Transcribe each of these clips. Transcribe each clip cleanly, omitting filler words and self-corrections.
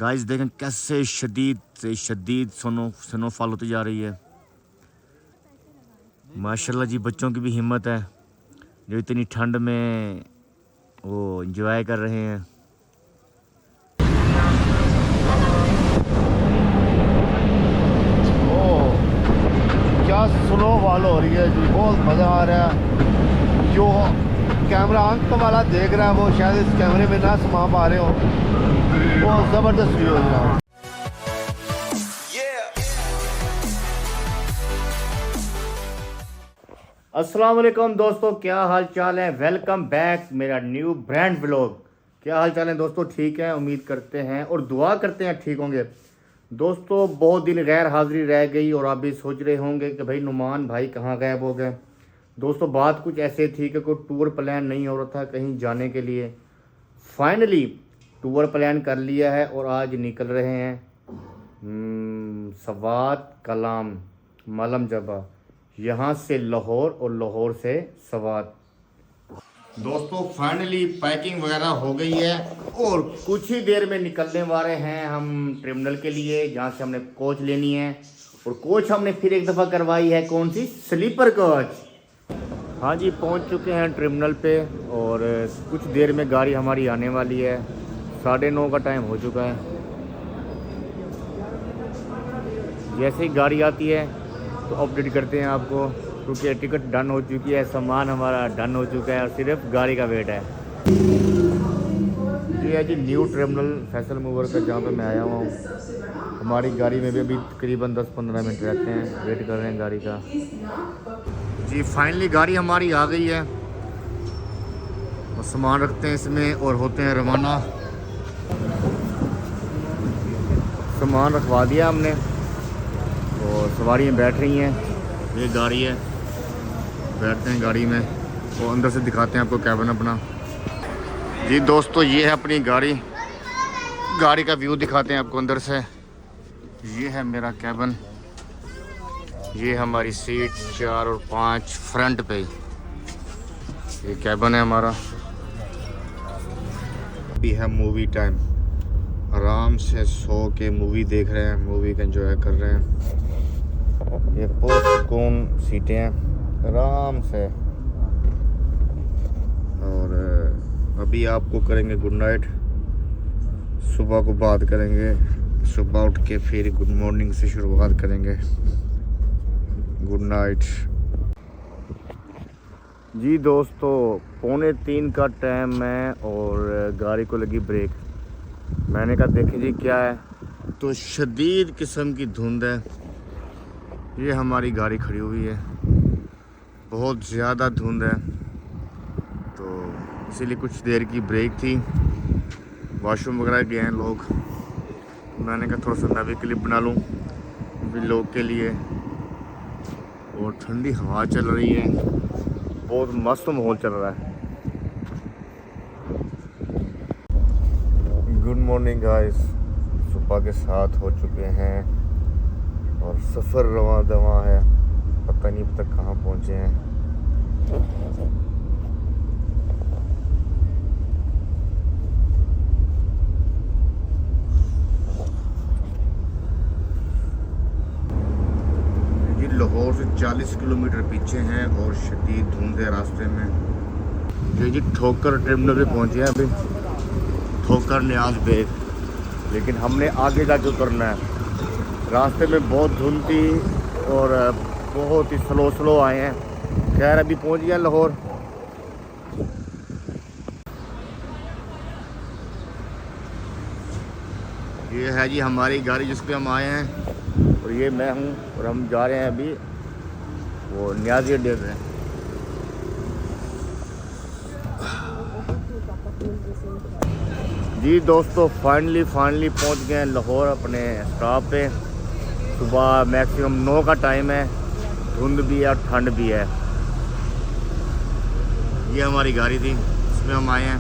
Guys देखें कैसे शदीद से शदीद स्नोफॉल होती जा रही है। माशाल्लाह जी, बच्चों की भी हिम्मत है जो इतनी ठंड में वो एंजॉय कर रहे हैं। क्या स्नोफॉल हो रही है जी, बहुत मज़ा आ रहा है। जो कैमरा आंख वाला देख रहा है वो शायद इस कैमरे में ना समा पा रहे हो, वो ज़बरदस्त व्यू है। अस्सलाम वालेकुम दोस्तों, क्या हाल चाल है। वेलकम बैक मेरा न्यू ब्रांड व्लॉग। क्या हाल चाल है दोस्तों, ठीक है, उम्मीद करते हैं और दुआ करते हैं ठीक होंगे। दोस्तों बहुत दिन गैर हाज़िरी रह गई और आप भी सोच रहे होंगे कि भाई नुमान भाई कहाँ गायब हो गए। दोस्तों बात कुछ ऐसे थी कि कोई टूर प्लान नहीं हो रहा था कहीं जाने के लिए। फाइनली टूर प्लान कर लिया है और आज निकल रहे हैं सवात कलाम मलम जबा, यहाँ से लाहौर और लाहौर से सवात। दोस्तों फाइनली पैकिंग वगैरह हो गई है और कुछ ही देर में निकलने वाले हैं हम टर्मिनल के लिए, जहाँ से हमने कोच लेनी है। और कोच हमने फिर एक दफ़ा करवाई है, कौन सी, स्लीपर कोच। हाँ जी, पहुँच चुके हैं टर्मिनल पे और कुछ देर में गाड़ी हमारी आने वाली है। 9:30 का टाइम हो चुका है। जैसे ही गाड़ी आती है तो अपडेट करते हैं आपको, क्योंकि टिकट डन हो चुकी है, सामान हमारा डन हो चुका है और सिर्फ गाड़ी का वेट है। ये है जी न्यू टर्मिनल फैसल मूवर का, जहाँ पे मैं आया हुआ हूँ। हमारी गाड़ी में भी अभी तकरीबन 10-15 मिनट रहते हैं, वेट कर रहे हैं गाड़ी का। जी फाइनली गाड़ी हमारी आ गई है और सामान रखते हैं इसमें और होते हैं रवाना। सामान रखवा दिया हमने और सवारियाँ बैठ रही हैं। ये गाड़ी है, बैठते हैं गाड़ी में और अंदर से दिखाते हैं आपको कैबिन अपना। जी दोस्तों ये है अपनी गाड़ी, गाड़ी का व्यू दिखाते हैं आपको अंदर से। ये है मेरा कैबिन, ये हमारी सीट 4 और 5 फ्रंट पे, ये कैबिन है हमारा। अभी है मूवी टाइम, आराम से सो के मूवी देख रहे हैं, मूवी का एंजॉय कर रहे हैं। ये बहुत सुकून सीटें हैं, आराम से। और अभी आपको करेंगे गुड नाइट, सुबह को बात करेंगे, सुबह उठ के फिर गुड मॉर्निंग से शुरुआत करेंगे। गुड नाइट जी दोस्तों, 2:45 का टाइम है और गाड़ी को लगी ब्रेक। मैंने कहा देखें जी क्या है, तो शदीद किस्म की धुंध है। ये हमारी गाड़ी खड़ी हुई है, बहुत ज़्यादा धुंध है, तो इसीलिए कुछ देर की ब्रेक थी। वॉशरूम वगैरह गए हैं लोग, मैंने कहा थोड़ा सा मैं भी क्लिप बना लूँ लोग के लिए। और ठंडी हवा चल रही है, बहुत मस्त माहौल चल रहा है। गुड मॉर्निंग गाइस, सुबह के 7 हो चुके हैं और सफ़र रवां दवां है, पता नहीं अब तक कहाँ पहुँचे हैं। ये लाहौर से 40 किलोमीटर पीछे हैं और शदीद धुंध है रास्ते में। ये जी ठोकर टर्मिनल पे पहुँचे हैं अभी, ठोकर न्याज बेग, लेकिन हमने आगे जाके उतरना है। रास्ते में बहुत धुंध थी और बहुत ही स्लो आए हैं। खैर अभी पहुंच गया लाहौर। ये है जी हमारी गाड़ी जिस पे हम आए हैं और ये मैं हूं और हम जा रहे हैं अभी वो न्याजी अड्डे पे। जी दोस्तों फाइनली पहुंच गए हैं लाहौर अपने स्टॉप पे। सुबह मैक्सिमम 9 का टाइम है, धुंध भी है और ठंड भी है। ये हमारी गाड़ी थी, इसमें हम आए हैं।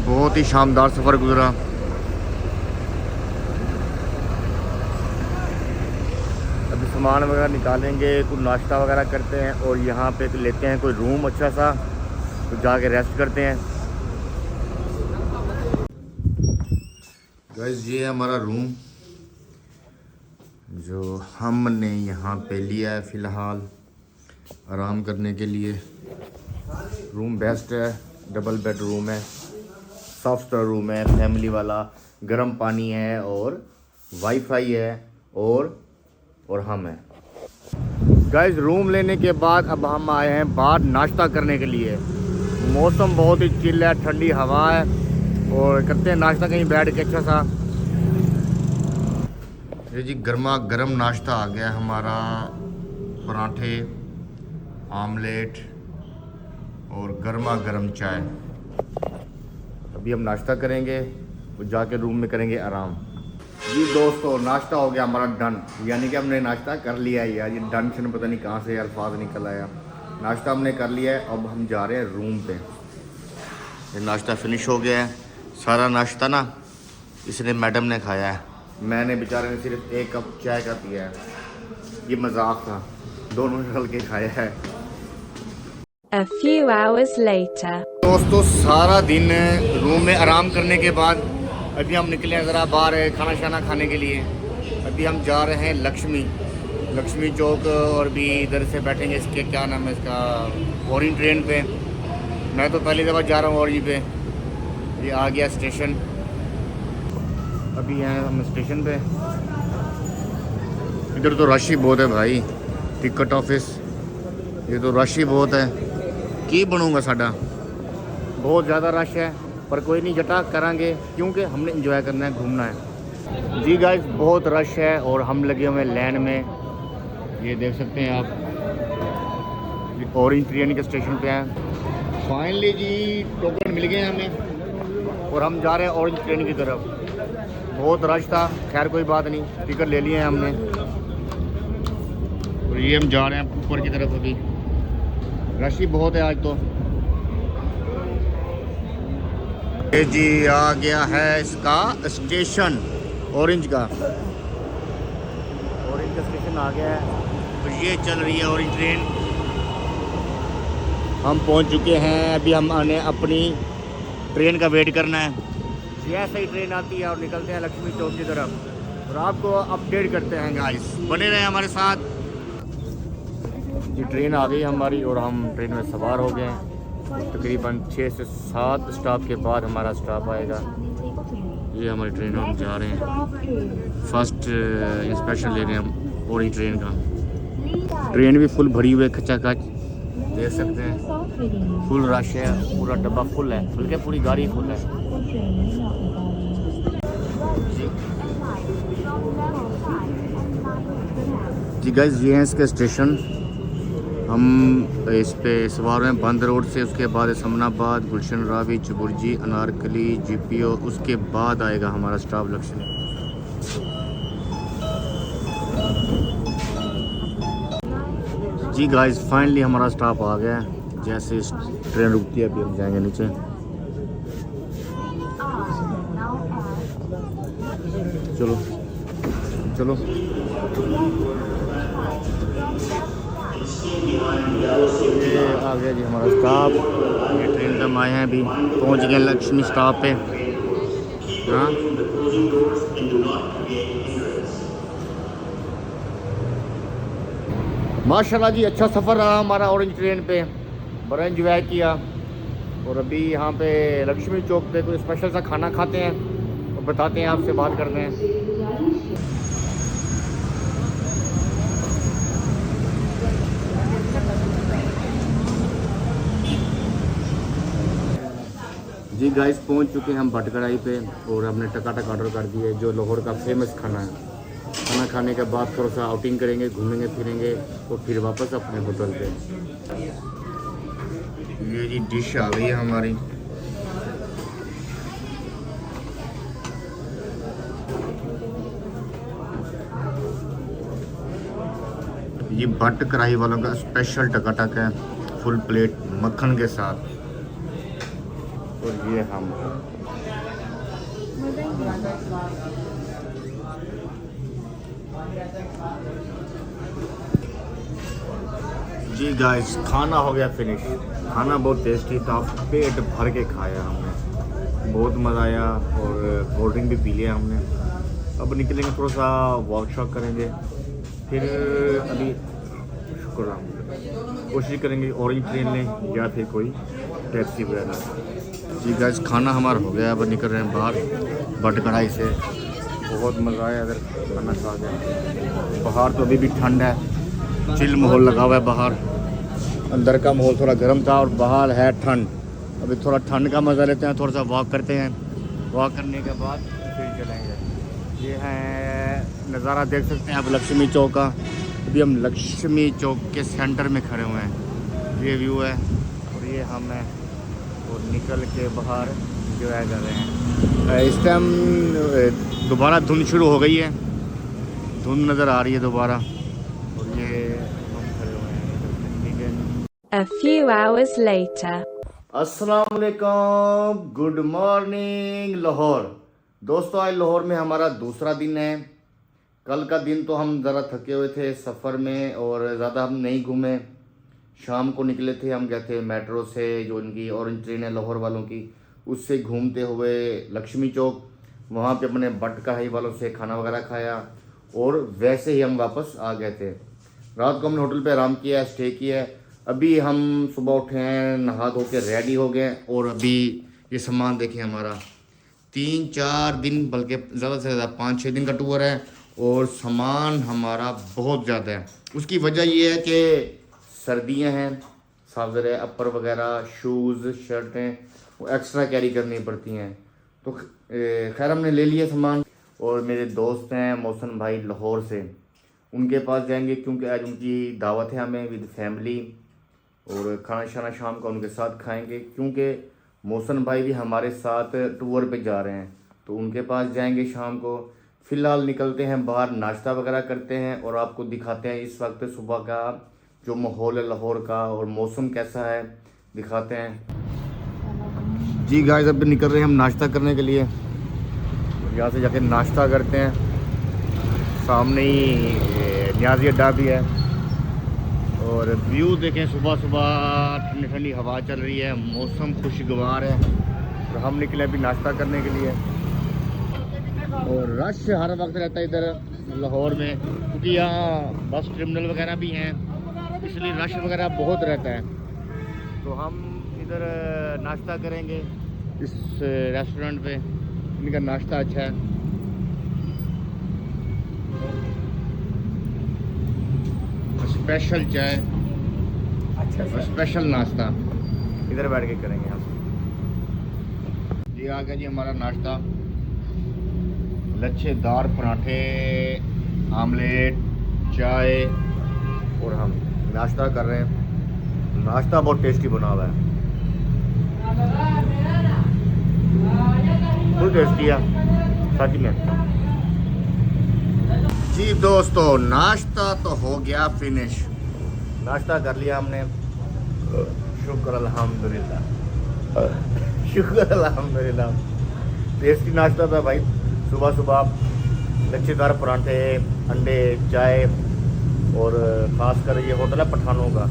बहुत ही शानदार सफ़र गुजरा। अभी सामान वगैरह निकालेंगे, कुछ नाश्ता वगैरह करते हैं और यहाँ पे लेते हैं कोई रूम अच्छा सा, तो जाके रेस्ट करते हैं। गाइस ये है हमारा रूम जो हमने यहाँ पे लिया है फ़िलहाल आराम करने के लिए। रूम बेस्ट है, डबल बेड रूम है, सॉफ्ट रूम है, फैमिली वाला, गर्म पानी है और वाईफाई है और हम हैं। गाइस रूम लेने के बाद अब हम आए हैं बाहर नाश्ता करने के लिए। मौसम बहुत ही चिल है, ठंडी हवा है और करते हैं नाश्ता कहीं बैठ के अच्छा सा। ये जी गर्मा गर्म नाश्ता आ गया हमारा, पराठे, आमलेट और गर्मा गर्म चाय। अभी हम नाश्ता करेंगे और जाके रूम में करेंगे आराम। जी दोस्तों नाश्ता हो गया हमारा डन, यानी कि हमने नाश्ता कर लिया है यार। ये डन से पता नहीं कहाँ से अल्फाज निकल आया। नाश्ता हमने कर लिया है, अब हम जा रहे हैं रूम पे। ये नाश्ता फिनिश हो गया है। सारा नाश्ता ना इसने मैडम ने खाया है, मैंने बेचारे ने सिर्फ 1 कप चाय का पिया है। ये मजाक था, दोनों ने रल के खाया है। A few hours later. दोस्तों सारा दिन रूम में आराम करने के बाद अभी हम निकले हैं ज़रा बाहर खाना शाना खाने के लिए। अभी हम जा रहे हैं लक्ष्मी चौक और भी इधर से बैठेंगे इसके क्या नाम है इसका, ओरेंज ट्रेन पे। मैं तो पहली दफ़ा जा रहा हूँ ओरेंज पे। ये आ गया स्टेशन, अभी हैं हम स्टेशन पे। इधर तो रश ही बहुत है भाई, टिकट ऑफिस, ये तो रश ही बहुत है। की बनूंगा साडा, बहुत ज़्यादा रश है पर कोई नहीं, जटा करांगे क्योंकि हमने इंजॉय करना है, घूमना है। जी गाइस बहुत रश है और हम लगे हुए लाइन में, ये देख सकते हैं आप। ऑरेंज ट्रेन के स्टेशन पे हैं। फाइनली जी टोकन मिल गए हमें और हम जा रहे हैं ऑरेंज ट्रेन की तरफ। बहुत रश था, खैर कोई बात नहीं, टिकट ले लिए हैं हमने और ये हम जा रहे हैं ऊपर की तरफ। अभी रश ही बहुत है आज तो। ये जी आ गया है इसका स्टेशन, ऑरेंज का स्टेशन आ गया है और ये चल रही है ऑरेंज ट्रेन। हम पहुंच चुके हैं, अभी हम आने अपनी ट्रेन का वेट करना है। जैसे ही ट्रेन आती है और निकलते हैं लक्ष्मी चौक की तरफ और आपको अपडेट करते हैं गाइस, बने रहे हमारे साथ। जी ट्रेन आ गई हमारी और हम ट्रेन में सवार हो गए हैं। तकरीबन 6 से 7 स्टॉप के बाद हमारा स्टॉप आएगा। ये हमारी ट्रेन, हम जा रहे हैं फर्स्ट इंस्पेक्शन ले रहे हैं हम ऑरेंज ट्रेन का। ट्रेन भी फुल भरी हुई है, खचाखच देख सकते हैं, फुल रश है, पूरा डब्बा फुल है, फुल के पूरी गाड़ी फुल है। जी गाइस ये है इसका स्टेशन। हम इस पे सवार हैं बंद रोड से, उसके बाद समनाबाद, गुलशन रावी, चुबुर्जी, अनारकली, जीपीओ, उसके बाद आएगा हमारा स्टॉप लक्ष्मी। जी गाइस फाइनली हमारा स्टॉप आ गया है। जैसे ट्रेन रुकती है अभी हम जाएंगे नीचे। चलो चलो ये आ गया जी हमारा स्टॉप। ये ट्रेन पे हम आए हैं, अभी पहुंच गए लक्ष्मी स्टॉप पे। हाँ माशाल्लाह जी अच्छा सफ़र रहा हमारा ऑरेंज ट्रेन पे, बड़ा एंजॉय किया। और अभी यहाँ पे लक्ष्मी चौक पे कोई स्पेशल सा खाना खाते हैं और बताते हैं, आपसे बात करते हैं। जी गाइस पहुँच चुके हैं हम भटकड़ाई पे और हमने टकाटक ऑर्डर कर दिए, जो लाहौर का फेमस खाना है। खाना खाने के बाद थोड़ा सा आउटिंग करेंगे, घूमेंगे फिरेंगे और फिर वापस अपने होटल पे। ये जी डिश आ गई है हमारी। ये भट्ट कढ़ाई वालों का स्पेशल टकाटक है, फुल प्लेट मक्खन के साथ। और ये हम जी गाइस खाना हो गया फिनिश। खाना बहुत टेस्टी था, पेट भर के खाया हमने। बहुत मज़ा आया और कोल्ड ड्रिंक भी पी लिया हमने। अब निकलेंगे, थोड़ा सा वॉक शॉक करेंगे, फिर अभी शुक्र कोशिश करेंगे ऑरेंज ट्रेन लें या फिर कोई टैक्सी वगैरह। जी गाइस, खाना हमारा हो गया, अब निकल रहे हैं बाहर बट कढ़ाई से। बहुत मज़ा आया इधर खाना खा के। बाहर तो अभी भी ठंड है, चिल माहौल लगा हुआ है बाहर। अंदर का माहौल थोड़ा गर्म था और बाहर है ठंड। अभी थोड़ा ठंड का मज़ा लेते हैं, थोड़ा सा वॉक करते हैं। वॉक करने के बाद फिर चलेंगे। ये है नज़ारा, देख सकते हैं आप लक्ष्मी चौक का। अभी हम लक्ष्मी चौक के सेंटर में खड़े हुए हैं, ये व्यू है और ये हम हैं और निकल के बाहर एंजॉय कर रहे हैं। इस टाइम दोबारा धुंध शुरू हो गई है, धुंध नज़र आ रही है दोबारा और ये हम खड़े हुए हैं, ठीक है। A few hours later. अस्सलाम वालेकुम, गुड मॉर्निंग लाहौर। दोस्तों, आज लाहौर में हमारा दूसरा दिन है। कल का दिन तो हम ज़रा थके हुए थे सफ़र में और ज़्यादा हम नहीं घूमे। शाम को निकले थे, हम गए थे मेट्रो से, जो इनकी ऑरेंज ट्रेन है लाहौर वालों की, उससे घूमते हुए लक्ष्मी चौक, वहाँ पे अपने बट कढ़ाई वालों से खाना वगैरह खाया और वैसे ही हम वापस आ गए थे। रात को हमने होटल पे आराम किया, स्टे किया। अभी हम सुबह उठे हैं, नहा धो के रेडी हो गए और अभी ये सामान देखें, हमारा 3-4 दिन बल्कि ज़्यादा से ज़्यादा 5-6 दिन का टूर है और सामान हमारा बहुत ज़्यादा है। उसकी वजह ये है कि सर्दियां हैं, सावर है, अपर वगैरह, शूज़, शर्टें वो एक्स्ट्रा कैरी करनी पड़ती हैं। तो खैर हमने ले लिया सामान। और मेरे दोस्त हैं मोहसन भाई लाहौर से, उनके पास जाएंगे क्योंकि आज उनकी दावत है हमें विद फैमिली, और खाना शाना शाम का उनके साथ खाएंगे क्योंकि मोहसन भाई भी हमारे साथ टूर पे जा रहे हैं, तो उनके पास जाएंगे शाम को। फ़िलहाल निकलते हैं बाहर, नाश्ता वगैरह करते हैं और आपको दिखाते हैं इस वक्त सुबह का जो माहौल है लाहौर का और मौसम कैसा है, दिखाते हैं। जी गाइस, अब निकल रहे हैं हम नाश्ता करने के लिए। यहाँ से जाके नाश्ता करते हैं, सामने ही न्याजी अड्डा भी है और व्यू देखें, सुबह सुबह ठंडी ठंडी हवा चल रही है, मौसम खुशगवार है। तो हम निकले अभी नाश्ता करने के लिए और रश हर वक्त रहता है इधर लाहौर में क्योंकि यहाँ बस टर्मिनल वगैरह भी हैं, इसलिए रश वगैरह बहुत रहता है। तो हम इधर नाश्ता करेंगे इस रेस्टोरेंट पे, इनका नाश्ता अच्छा है। स्पेशल चाय, अच्छा और स्पेशल नाश्ता इधर बैठ के करेंगे हम। ये आ गया जी हमारा नाश्ता, लच्छेदार पराठे, आमलेट, चाय और हम नाश्ता कर रहे हैं। नाश्ता बहुत टेस्टी बना हुआ है, बहुत टेस्टी है सच में। जी दोस्तों, नाश्ता तो हो गया फिनिश, नाश्ता कर लिया हमने, शुक्र अल्हम्दुलिल्लाह, शुक्र अल्हम्दुलिल्लाह। टेस्टी नाश्ता था भाई, सुबह सुबह लच्छेदार पराठे, अंडे, चाय और ख़ासकर ये होटल है पठानों का,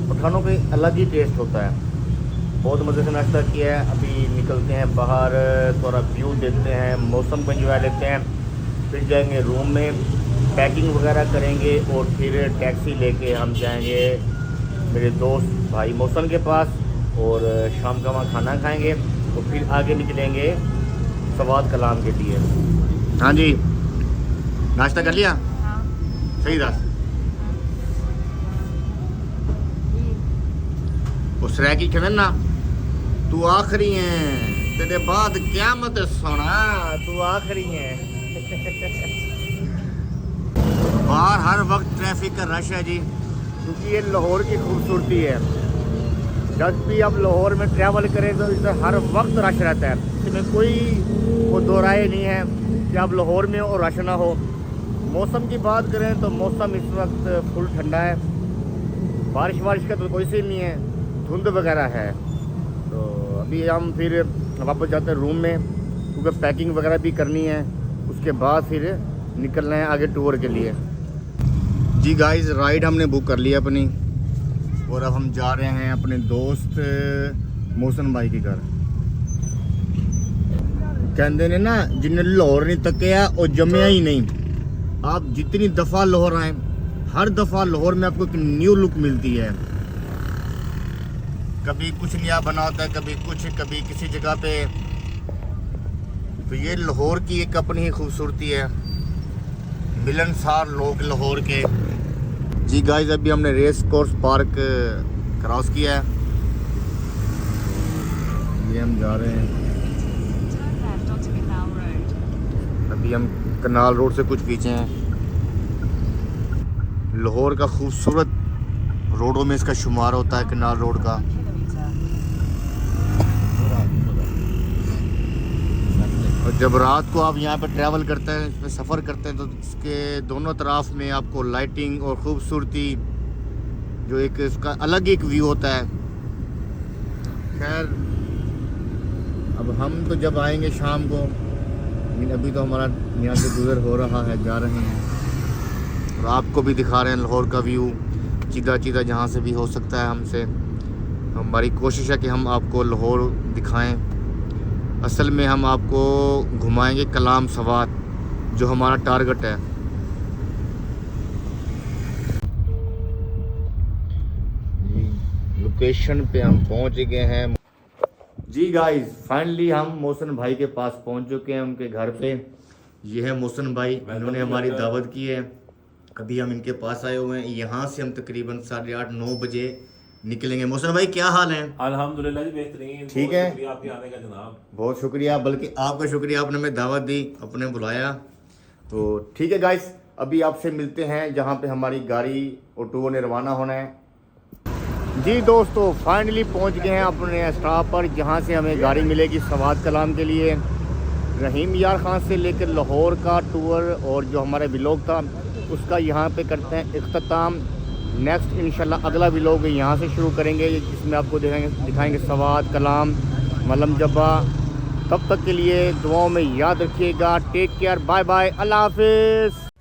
पठानों का अलग ही टेस्ट होता है। बहुत मज़े से नाश्ता किया है। अभी निकलते हैं बाहर, थोड़ा व्यू देखते हैं, मौसम को एंजॉय लेते हैं, फिर जाएंगे रूम में, पैकिंग वगैरह करेंगे और फिर टैक्सी लेके हम जाएंगे मेरे दोस्त भाई मौसम के पास और शाम का वहाँ खाना खाएंगे और फिर आगे निकलेंगे सवाद कलाम के लिए। हाँ जी, नाश्ता कर लिया? हाँ। सही था। उस रह की खड़े ना, तू आखिरी है, तेरे बाद क़यामत सोना, तू आखिरी है। बाहर हर वक्त ट्रैफिक का रश है जी, क्योंकि ये लाहौर की खूबसूरती है। जब भी आप लाहौर में ट्रैवल करें तो इधर हर वक्त रश रहता है, इसमें कोई वो दो राय नहीं है कि आप लाहौर में और रश ना हो। मौसम की बात करें तो मौसम इस वक्त फुल ठंडा है, बारिश का तो कोई सीन नहीं है, धुंध वगैरह है। तो अभी हम फिर वापस जाते हैं रूम में क्योंकि पैकिंग वगैरह भी करनी है, उसके बाद फिर निकलना है आगे टूर के लिए। जी गाइस, राइड हमने बुक कर लिया अपनी और अब हम जा रहे हैं अपने दोस्त मोहसन भाई के घर। कहते ने ना जिन्हें लाहौर नहीं तकिया और जमया ही नहीं। आप जितनी दफ़ा लाहौर आए, हर दफ़ा लाहौर में आपको एक न्यू लुक मिलती है। कभी कुछ नया बना होता है, कभी कुछ, कभी किसी जगह पे। तो ये लाहौर की एक अपनी ही खूबसूरती है, मिलनसार लोग लाहौर के। जी गाइस, अभी हमने रेस कोर्स पार्क क्रॉस किया है, ये हम जा रहे हैं। अभी हम कनाल रोड से कुछ पीछे हैं। लाहौर का खूबसूरत रोडों में इसका शुमार होता है कनाल रोड का। और जब रात को आप यहाँ पे ट्रैवल करते हैं, इसमें सफ़र करते हैं, तो इसके दोनों तरफ में आपको लाइटिंग और ख़ूबसूरती, जो एक इसका अलग एक व्यू होता है। खैर, अब हम तो जब आएंगे शाम को, लेकिन अभी तो हमारा यहाँ से गुजर हो रहा है, जा रहे हैं। और आपको भी दिखा रहे हैं लाहौर का व्यू, चीदा चीदा जहाँ से भी हो सकता है हमसे। हमारी कोशिश है कि हम आपको लाहौर दिखाएं। असल में हम आपको घुमाएंगे कलाम सवात, जो हमारा टारगेट है। लोकेशन पे हम पहुंच गए हैं। जी गाइस, फाइनली हम मोहसिन भाई के पास पहुंच चुके हैं, उनके घर पे। ये है मोहसिन भाई, इन्होंने हमारी दावत की है। अभी हम इनके पास आए हुए हैं। यहाँ से हम तकरीबन 8:30-9 बजे निकलेंगे। मोहसिन भाई क्या हाल है? अल्हम्दुलिल्लाह जी, बेहतरीन। ठीक है, शुक्रिया आपके आने का जनाब। बहुत शुक्रिया, बल्कि आपका शुक्रिया, आपने हमें दावत दी, अपने बुलाया। तो ठीक है गाइस, अभी आपसे मिलते हैं जहाँ पे हमारी गाड़ी और टूर ने रवाना होना है। जी दोस्तों, फाइनली पहुँच गए हैं अपने स्टॉप पर, जहाँ से हमें गाड़ी मिलेगी सवात कलाम के लिए। रहीम यार खान से लेकर लाहौर का टूर और जो हमारा व्लॉग था उसका यहाँ पे करते हैं इख्तिताम। नेक्स्ट इंशाल्लाह अगला व्लॉग यहाँ से शुरू करेंगे, जिसमें आपको दिखाएंगे सवात कलाम, मलम जब्बा। तब तक के लिए दुआओं में याद रखिएगा। टेक केयर, बाय बाय, अल्लाह हाफिज़।